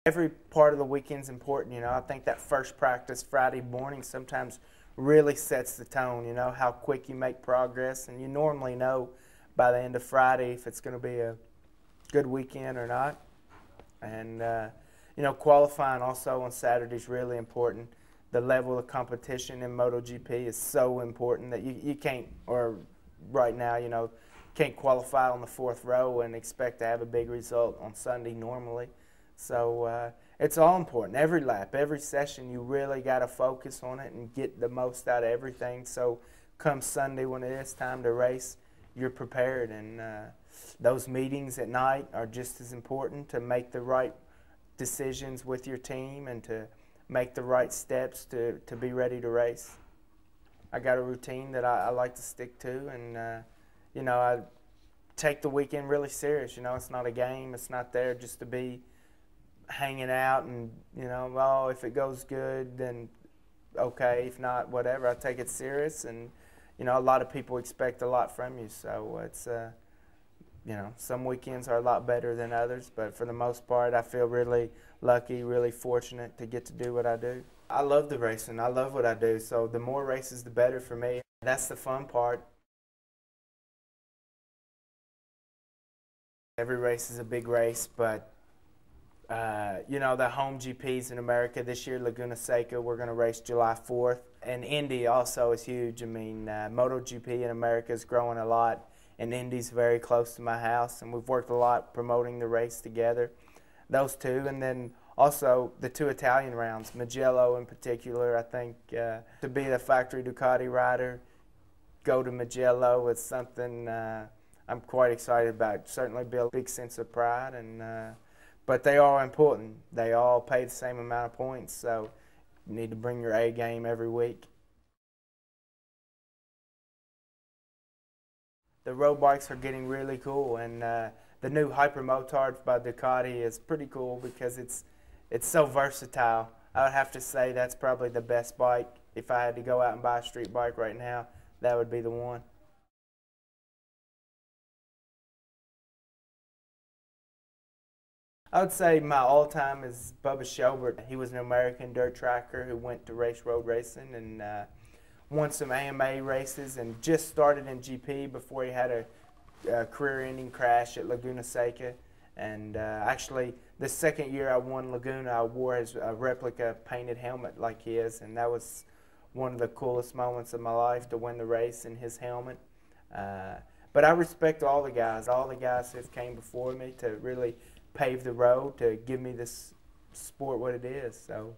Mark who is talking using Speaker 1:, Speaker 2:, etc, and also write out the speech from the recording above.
Speaker 1: Every part of the weekend's important, you know. I think that first practice Friday morning sometimes really sets the tone, you know, how quick you make progress, and you normally know by the end of Friday if it's going to be a good weekend or not. And, you know, qualifying also on Saturday is really important. The level of competition in MotoGP is so important that you can't, or right now, you know, can't qualify on the fourth row and expect to have a big result on Sunday normally. So it's all important. Every lap, every session, you really got to focus on it and get the most out of everything. So come Sunday when it is time to race, you're prepared. And those meetings at night are just as important to make the right decisions with your team and to make the right steps to be ready to race. I got a routine that I like to stick to, and you know, I take the weekend really serious. You know, it's not a game. It's not there just to be hanging out and, you know, well, if it goes good, then okay. If not, whatever. I take it serious, and, you know, a lot of people expect a lot from you. So it's, you know, some weekends are a lot better than others, but for the most part, I feel really lucky, really fortunate to get to do what I do. I love the racing. I love what I do. So the more races, the better for me. That's the fun part. Every race is a big race, but you know, the home GPs in America this year, Laguna Seca, we're going to race July 4th. And Indy also is huge. I mean, MotoGP in America is growing a lot, and Indy's very close to my house, and we've worked a lot promoting the race together. Those two, and then also the two Italian rounds, Mugello in particular. I think to be the factory Ducati rider, go to Mugello is something I'm quite excited about. Certainly be a big sense of pride, and but they are important. They all pay the same amount of points, so you need to bring your A game every week. The road bikes are getting really cool, and the new Hyper Motard by Ducati is pretty cool because it's so versatile. I would have to say that's probably the best bike. If I had to go out and buy a street bike right now, that would be the one. I would say my all-time is Bubba Shelbert. He was an American dirt tracker who went to race road racing and won some AMA races and just started in GP before he had a career-ending crash at Laguna Seca. And actually, the second year I won Laguna, I wore his replica painted helmet like his, and that was one of the coolest moments of my life to win the race in his helmet. But I respect all the guys who came before me to really pave the road to give me this sport what it is. So